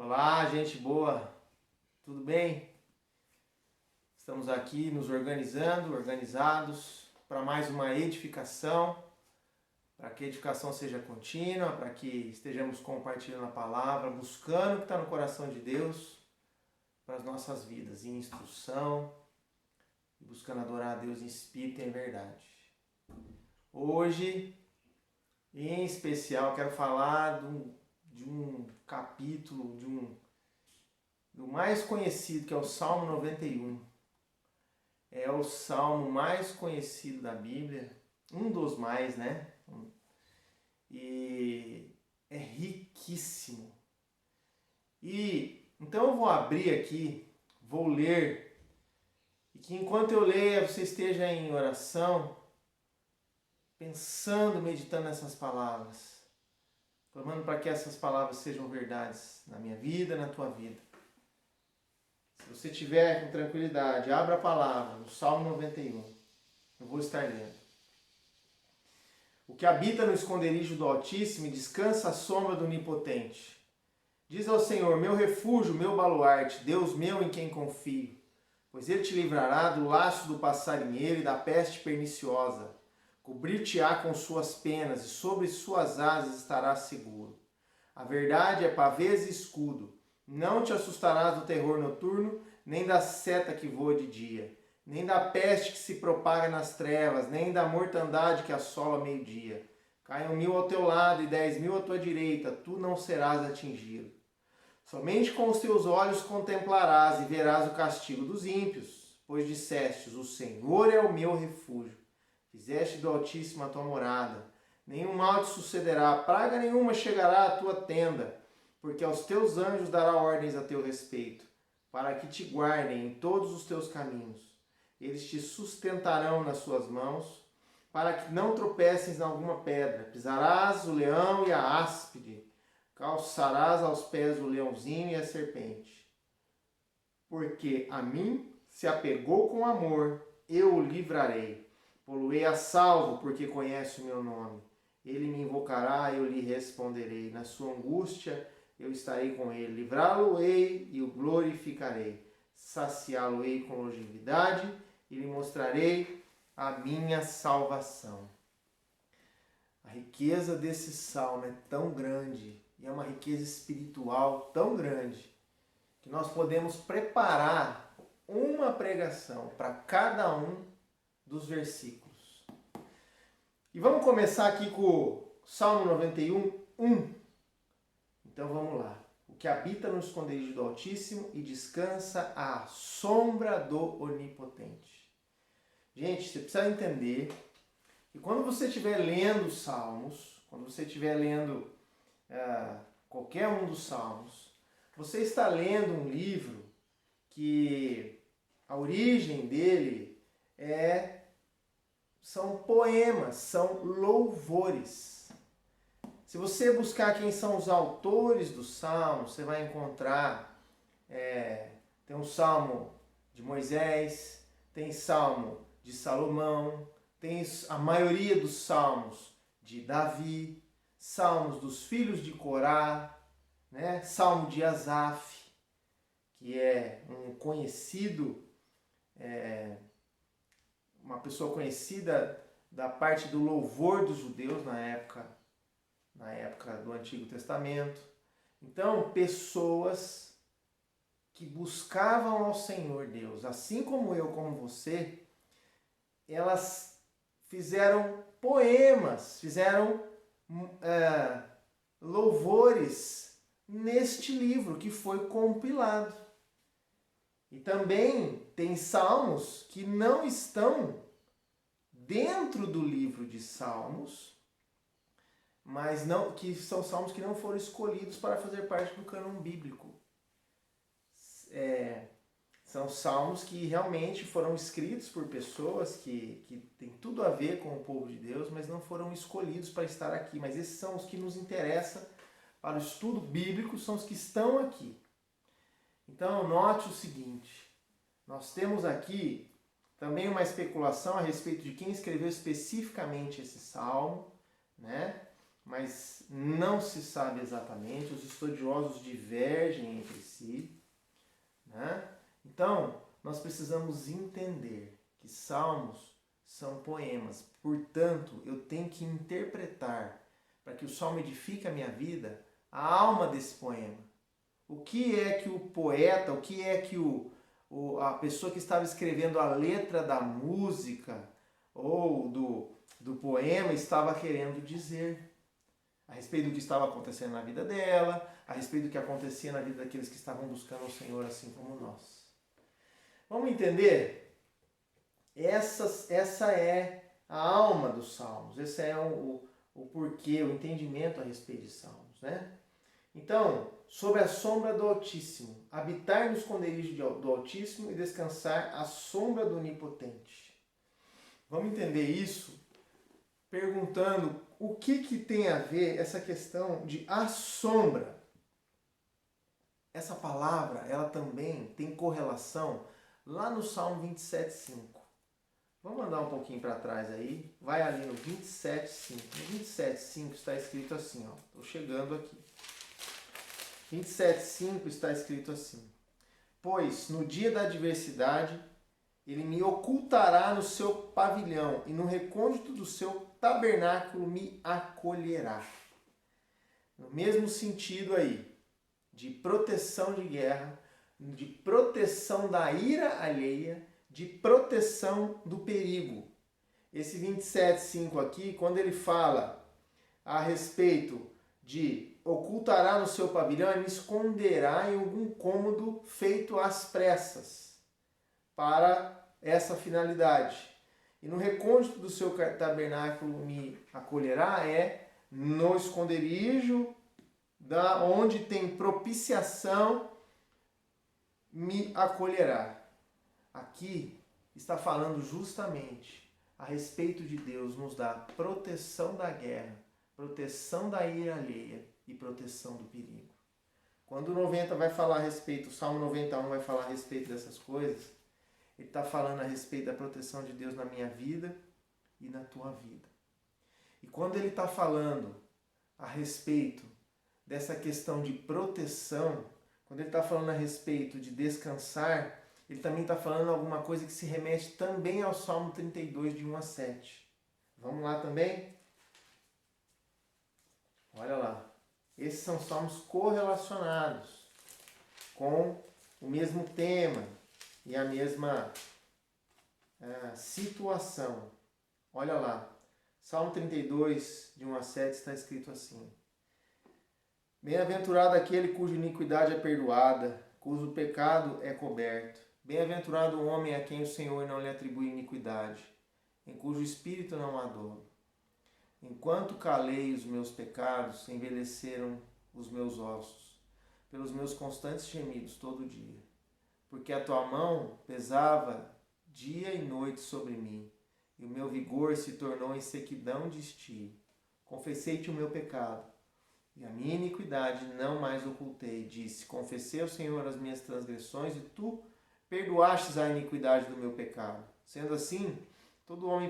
Olá, gente boa, tudo bem? Estamos aqui nos organizados para mais uma edificação, para que a edificação seja contínua, para que estejamos compartilhando a palavra, buscando o que está no coração de Deus para as nossas vidas, em instrução, e buscando adorar a Deus em espírito e em verdade. Hoje, em especial, quero falar de um capítulo, do mais conhecido, que é o Salmo 91. É o salmo mais conhecido da Bíblia, um dos mais, né? E é riquíssimo. E então eu vou abrir aqui, vou ler, e que enquanto eu leia você esteja em oração, pensando, meditando nessas palavras, clamando para que essas palavras sejam verdades na minha vida, na tua vida. Se você tiver com tranquilidade, abra a palavra, no Salmo 91. Eu vou estar lendo. O que habita no esconderijo do Altíssimo e descansa à sombra do Onipotente. Diz ao Senhor, meu refúgio, meu baluarte, Deus meu em quem confio. Pois ele te livrará do laço do passarinheiro e da peste perniciosa. Cobrir-te-á com suas penas e sobre suas asas estarás seguro. A verdade é pavês e escudo. Não te assustarás do terror noturno, nem da seta que voa de dia, nem da peste que se propaga nas trevas, nem da mortandade que assola meio-dia. Caiam 1000 ao teu lado e 10.000 à tua direita, tu não serás atingido. Somente com os teus olhos contemplarás e verás o castigo dos ímpios, pois dissestes, o Senhor é o meu refúgio. Fizeste do Altíssimo a tua morada. Nenhum mal te sucederá, praga nenhuma chegará à tua tenda, porque aos teus anjos dará ordens a teu respeito, para que te guardem em todos os teus caminhos. Eles te sustentarão nas suas mãos, para que não tropeces em alguma pedra. Pisarás o leão e a áspide, calçarás aos pés o leãozinho e a serpente. Porque a mim se apegou com amor, eu o livrarei. Pô-lo-ei a salvo, porque conhece o meu nome. Ele me invocará, eu lhe responderei. Na sua angústia, eu estarei com ele, livrá-lo-ei e o glorificarei, saciá-lo-ei com longevidade e lhe mostrarei a minha salvação. A riqueza desse salmo é tão grande e é uma riqueza espiritual tão grande que nós podemos preparar uma pregação para cada um dos versículos. E vamos começar aqui com o Salmo 91, 1. Então vamos lá. O que habita no esconderijo do Altíssimo e descansa à sombra do Onipotente. Gente, você precisa entender que quando você estiver lendo os Salmos, quando você estiver lendo qualquer um dos Salmos, você está lendo um livro que a origem dele são poemas, são louvores. Se você buscar quem são os autores dos salmos, você vai encontrar, tem um salmo de Moisés, tem salmo de Salomão, tem a maioria dos salmos de Davi, salmos dos filhos de Corá, né? Salmo de Asaf, que é um conhecido, uma pessoa conhecida da parte do louvor dos judeus na época do Antigo Testamento. Então, pessoas que buscavam ao Senhor Deus, assim como eu, como você, elas fizeram poemas, fizeram louvores neste livro que foi compilado. E também tem salmos que não estão dentro do livro de Salmos, mas que são salmos que não foram escolhidos para fazer parte do cânon bíblico. São salmos que realmente foram escritos por pessoas que têm tudo a ver com o povo de Deus, mas não foram escolhidos para estar aqui. Mas esses são os que nos interessam para o estudo bíblico, são os que estão aqui. Então, note o seguinte, nós temos aqui também uma especulação a respeito de quem escreveu especificamente esse salmo, né? mas não se sabe exatamente, os estudiosos divergem entre si, né? Então, nós precisamos entender que salmos são poemas, portanto, eu tenho que interpretar, para que o salmo edifique a minha vida, a alma desse poema. O que é que o poeta, o que é que a pessoa que estava escrevendo a letra da música ou do poema estava querendo dizer a respeito do que estava acontecendo na vida dela, a respeito do que acontecia na vida daqueles que estavam buscando o Senhor assim como nós. Vamos entender? Essa é a alma dos salmos, esse é o porquê, o entendimento a respeito de salmos, né? Então, sob a sombra do Altíssimo, habitar no esconderijo do Altíssimo e descansar à sombra do Onipotente. Vamos entender isso perguntando o que tem a ver essa questão de a sombra. Essa palavra, ela também tem correlação lá no Salmo 27,5. Vamos andar um pouquinho para trás aí. Vai ali no 27,5. No 27,5 está escrito assim, ó. Estou chegando aqui. 27,5 está escrito assim: pois no dia da adversidade ele me ocultará no seu pavilhão e no recôndito do seu tabernáculo me acolherá. No mesmo sentido aí, de proteção de guerra, de proteção da ira alheia, de proteção do perigo. Esse 27,5 aqui, quando ele fala a respeito de ocultará no seu pavilhão, ele me esconderá em algum cômodo feito às pressas para essa finalidade. E no recôndito do seu tabernáculo me acolherá é no esconderijo da onde tem propiciação me acolherá. Aqui está falando justamente a respeito de Deus nos dar proteção da guerra, proteção da ira alheia e proteção do perigo. Quando o 90 vai falar a respeito, o Salmo 91 vai falar a respeito dessas coisas, ele está falando a respeito da proteção de Deus na minha vida e na tua vida. E quando ele está falando a respeito dessa questão de proteção, quando ele está falando a respeito de descansar, ele também está falando alguma coisa que se remete também ao Salmo 32, de 1 a 7. Vamos lá também? Olha lá. Esses são salmos correlacionados com o mesmo tema e a mesma situação. Olha lá. Salmo 32, de 1 a 7, está escrito assim: bem-aventurado aquele cuja iniquidade é perdoada, cujo pecado é coberto. Bem-aventurado o homem a quem o Senhor não lhe atribui iniquidade, em cujo espírito não há dolo. Enquanto calei os meus pecados, envelheceram os meus ossos, pelos meus constantes gemidos todo dia. Porque a tua mão pesava dia e noite sobre mim, e o meu vigor se tornou em sequidão de estio. Confessei-te o meu pecado, e a minha iniquidade não mais ocultei. Disse: confessei ao Senhor as minhas transgressões, e tu perdoastes a iniquidade do meu pecado. Sendo assim, todo homem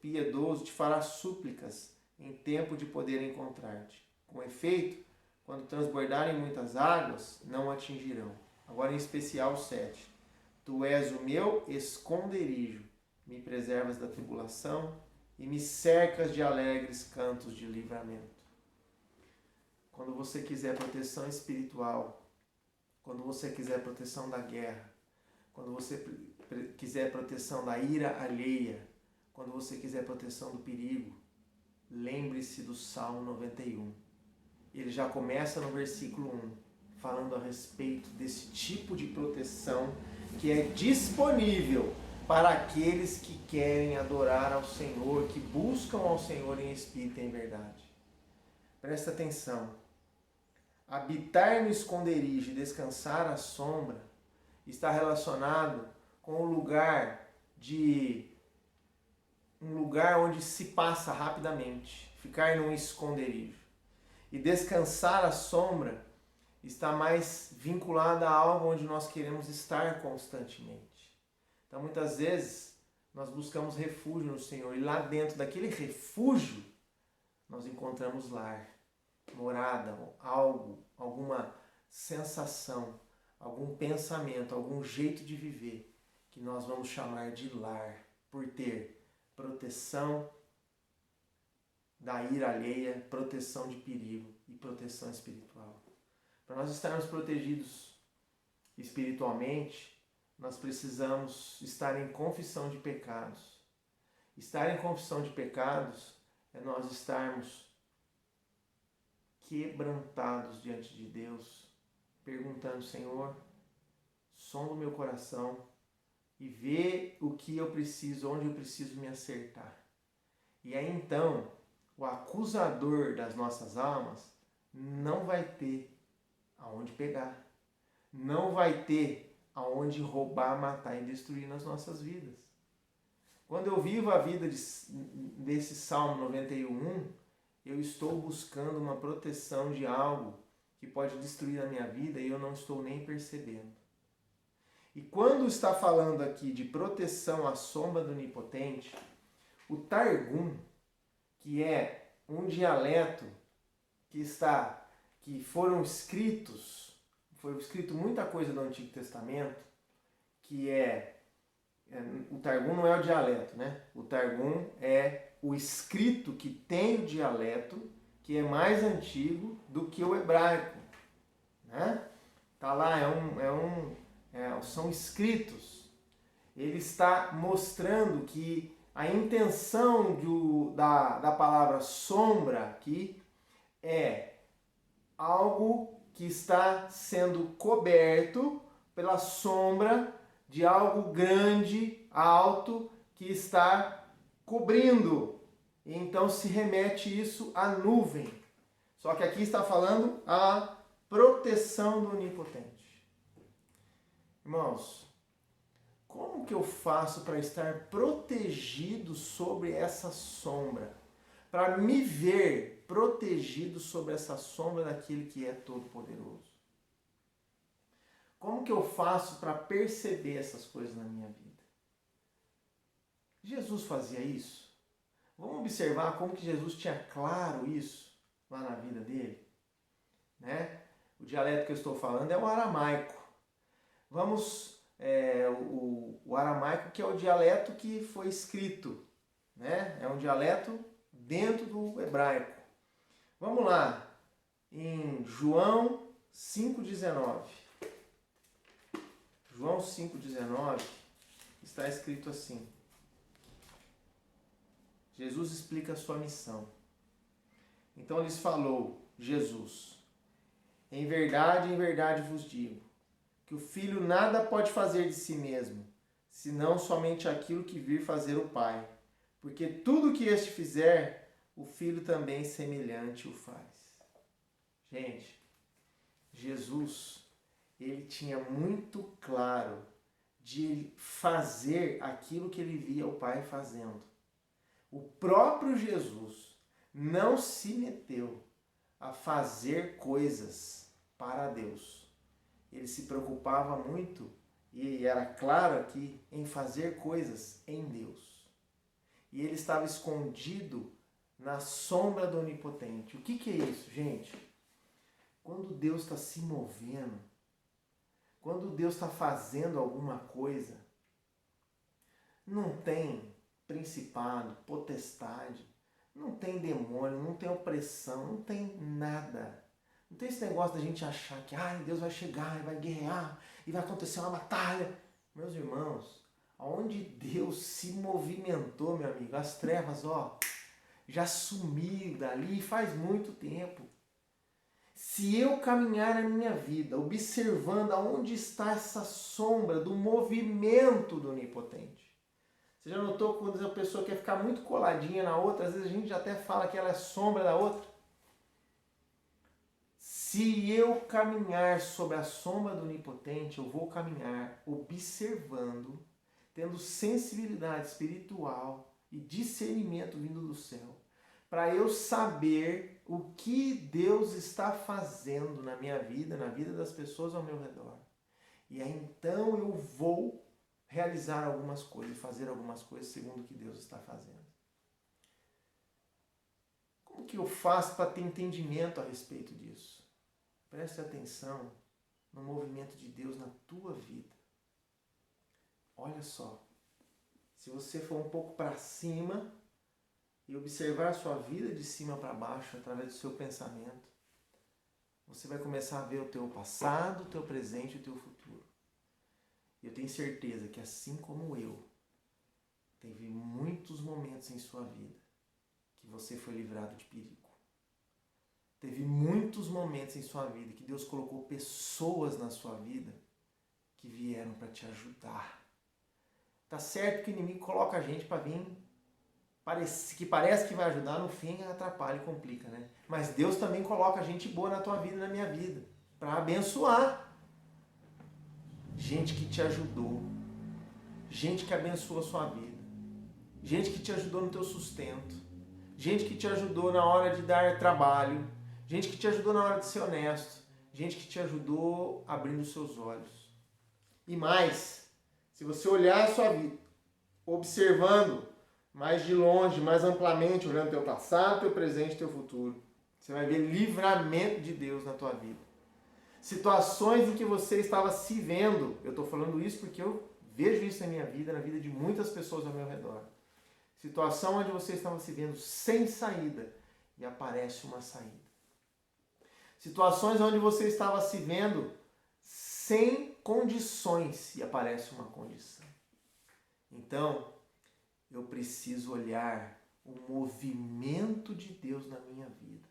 piedoso te fará súplicas em tempo de poder encontrar-te. Com efeito, quando transbordarem muitas águas, não atingirão. Agora em especial o 7. Tu és o meu esconderijo, me preservas da tribulação e me cercas de alegres cantos de livramento. Quando você quiser proteção espiritual, quando você quiser proteção da guerra, quando você quiser proteção da ira alheia, quando você quiser proteção do perigo, lembre-se do Salmo 91. Ele já começa no versículo 1, falando a respeito desse tipo de proteção que é disponível para aqueles que querem adorar ao Senhor, que buscam ao Senhor em espírito e em verdade. Presta atenção. Habitar no esconderijo e descansar à sombra está relacionado com um lugar onde se passa rapidamente, ficar num esconderijo. E descansar à sombra está mais vinculado a algo onde nós queremos estar constantemente. Então, muitas vezes, nós buscamos refúgio no Senhor, e lá dentro daquele refúgio, nós encontramos lar, morada, algo, alguma sensação, algum pensamento, algum jeito de viver que nós vamos chamar de lar, por ter proteção da ira alheia, proteção de perigo e proteção espiritual. Para nós estarmos protegidos espiritualmente, nós precisamos estar em confissão de pecados. Estar em confissão de pecados é nós estarmos quebrantados diante de Deus, perguntando: Senhor, sonda o meu coração e vê o que eu preciso, onde eu preciso me acertar. E aí então, o acusador das nossas almas não vai ter aonde pegar, não vai ter aonde roubar, matar e destruir nas nossas vidas. Quando eu vivo a vida desse Salmo 91, eu estou buscando uma proteção de algo que pode destruir a minha vida e eu não estou nem percebendo. E quando está falando aqui de proteção à sombra do Onipotente, o Targum, que é um dialeto que foi escrito muita coisa do Antigo Testamento, que o Targum não é o dialeto, né? O Targum é o escrito que tem o dialeto, que é mais antigo do que o hebraico, né? Tá lá, são escritos. Ele está mostrando que a intenção da palavra sombra aqui é algo que está sendo coberto pela sombra de algo grande, alto, que está cobrindo. E então se remete isso à nuvem. Só que aqui está falando a proteção do Onipotente. Irmãos, como que eu faço para estar protegido sobre essa sombra? Para me ver protegido sobre essa sombra daquele que é todo-poderoso? Como que eu faço para perceber essas coisas na minha vida? Jesus fazia isso? Vamos observar como que Jesus tinha claro isso lá na vida dele, né? O dialeto que eu estou falando é o aramaico. O aramaico, que é o dialeto que foi escrito, né? É um dialeto dentro do hebraico. Vamos lá, em João 5,19. João 5,19 está escrito assim. Jesus explica a sua missão. Então lhes falou Jesus: em verdade vos digo, que o Filho nada pode fazer de si mesmo, senão somente aquilo que vir fazer o Pai. Porque tudo que este fizer, o Filho também semelhante o faz. Gente, Jesus, ele tinha muito claro de fazer aquilo que ele via o Pai fazendo. O próprio Jesus não se meteu a fazer coisas para Deus. Ele se preocupava muito, e era claro aqui, em fazer coisas em Deus. E ele estava escondido na sombra do Onipotente. O que é isso, gente? Quando Deus está se movendo, quando Deus está fazendo alguma coisa, não tem principado, potestade, não tem demônio, não tem opressão, não tem nada. Não tem esse negócio da gente achar que Deus vai chegar e vai guerrear e vai acontecer uma batalha. Meus irmãos, aonde Deus se movimentou, meu amigo, as trevas, já sumiram dali faz muito tempo. Se eu caminhar na minha vida observando aonde está essa sombra do movimento do Onipotente. Você já notou quando a pessoa quer ficar muito coladinha na outra, às vezes a gente já até fala que ela é sombra da outra? Se eu caminhar sob a sombra do Onipotente, eu vou caminhar observando, tendo sensibilidade espiritual e discernimento vindo do céu, para eu saber o que Deus está fazendo na minha vida, na vida das pessoas ao meu redor. E aí então eu vou realizar algumas coisas, fazer algumas coisas segundo o que Deus está fazendo. Como que eu faço para ter entendimento a respeito disso? Preste atenção no movimento de Deus na tua vida. Olha só, se você for um pouco para cima e observar a sua vida de cima para baixo através do seu pensamento, você vai começar a ver o teu passado, o teu presente e o teu futuro. E eu tenho certeza que assim como eu, teve muitos momentos em sua vida que você foi livrado de perigo. Teve muitos momentos em sua vida que Deus colocou pessoas na sua vida que vieram para te ajudar. Tá certo que o inimigo coloca a gente para vir, que parece que vai ajudar, no fim atrapalha e complica, né? Mas Deus também coloca gente boa na tua vida e na minha vida, para abençoar. Gente que te ajudou, gente que abençoou a sua vida, gente que te ajudou no teu sustento, gente que te ajudou na hora de dar trabalho, gente que te ajudou na hora de ser honesto, gente que te ajudou abrindo os seus olhos. E mais, se você olhar a sua vida, observando mais de longe, mais amplamente, olhando teu passado, teu presente e teu futuro, você vai ver livramento de Deus na tua vida. Situações em que você estava se vendo, eu estou falando isso porque eu vejo isso na minha vida, na vida de muitas pessoas ao meu redor. Situação onde você estava se vendo sem saída e aparece uma saída. Situações onde você estava se vendo sem condições e aparece uma condição. Então, eu preciso olhar o movimento de Deus na minha vida.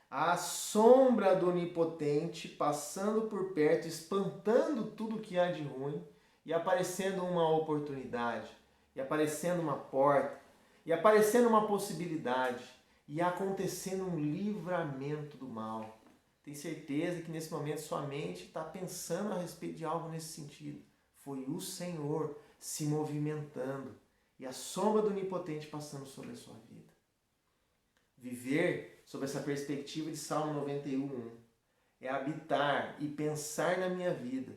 A sombra do Onipotente passando por perto, espantando tudo que há de ruim e aparecendo uma oportunidade, e aparecendo uma porta, e aparecendo uma possibilidade, e acontecendo um livramento do mal. Tem certeza que nesse momento sua mente está pensando a respeito de algo nesse sentido. Foi o Senhor se movimentando e a sombra do Onipotente passando sobre a sua vida. Viver sob essa perspectiva de Salmo 91 é habitar e pensar na minha vida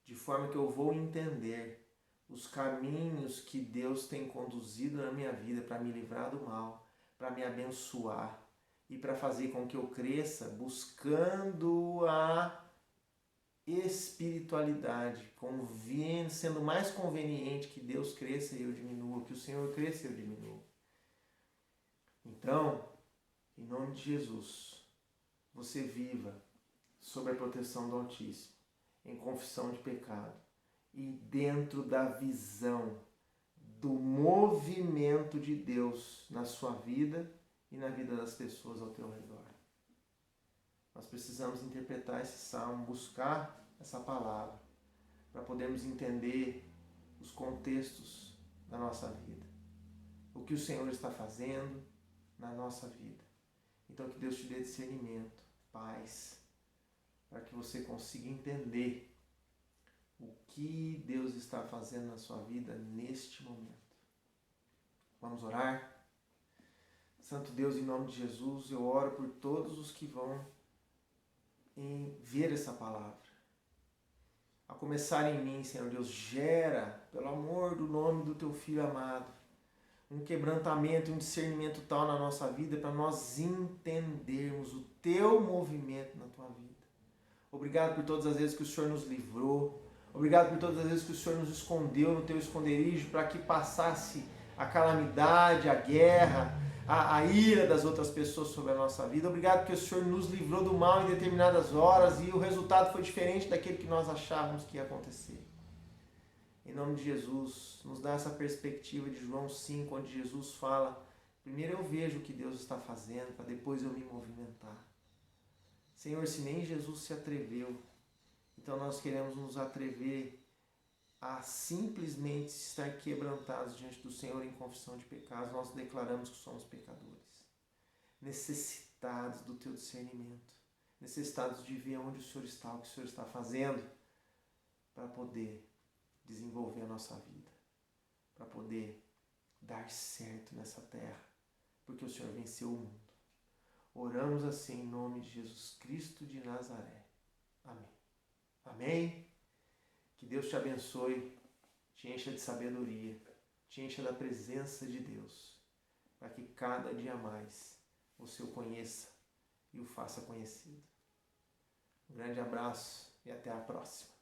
de forma que eu vou entender os caminhos que Deus tem conduzido na minha vida para me livrar do mal, para me abençoar e para fazer com que eu cresça buscando a espiritualidade, sendo mais conveniente que Deus cresça e eu diminua, que o Senhor cresça e eu diminua. Então, em nome de Jesus, você viva sob a proteção do Altíssimo, em confissão de pecado e dentro da visão do movimento de Deus na sua vida e na vida das pessoas ao teu redor. Nós precisamos interpretar esse salmo, buscar essa palavra, para podermos entender os contextos da nossa vida, o que o Senhor está fazendo na nossa vida. Então que Deus te dê discernimento, paz, para que você consiga entender o que Deus está fazendo na sua vida neste momento. Vamos orar? Santo Deus, em nome de Jesus, eu oro por todos os que vão ver essa palavra. A começar em mim, Senhor Deus, gera, pelo amor do nome do Teu Filho amado, um quebrantamento, um discernimento tal na nossa vida para nós entendermos o Teu movimento na Tua vida. Obrigado por todas as vezes que o Senhor nos livrou. Obrigado por todas as vezes que o Senhor nos escondeu no Teu esconderijo para que passasse a calamidade, a guerra, a ira das outras pessoas sobre a nossa vida. Obrigado porque o Senhor nos livrou do mal em determinadas horas e o resultado foi diferente daquele que nós achávamos que ia acontecer. Em nome de Jesus, nos dá essa perspectiva de João 5, onde Jesus fala: primeiro eu vejo o que Deus está fazendo, para depois eu me movimentar. Senhor, se nem Jesus se atreveu, então nós queremos nos atrever a simplesmente estar quebrantados diante do Senhor em confissão de pecados. Nós declaramos que somos pecadores, necessitados do Teu discernimento, necessitados de ver onde o Senhor está, o que o Senhor está fazendo, para poder desenvolver a nossa vida, para poder dar certo nessa terra, porque o Senhor venceu o mundo. Oramos assim em nome de Jesus Cristo de Nazaré. Amém. Amém. Que Deus te abençoe, te encha de sabedoria, te encha da presença de Deus, para que cada dia mais você o conheça e o faça conhecido. Um grande abraço e até a próxima.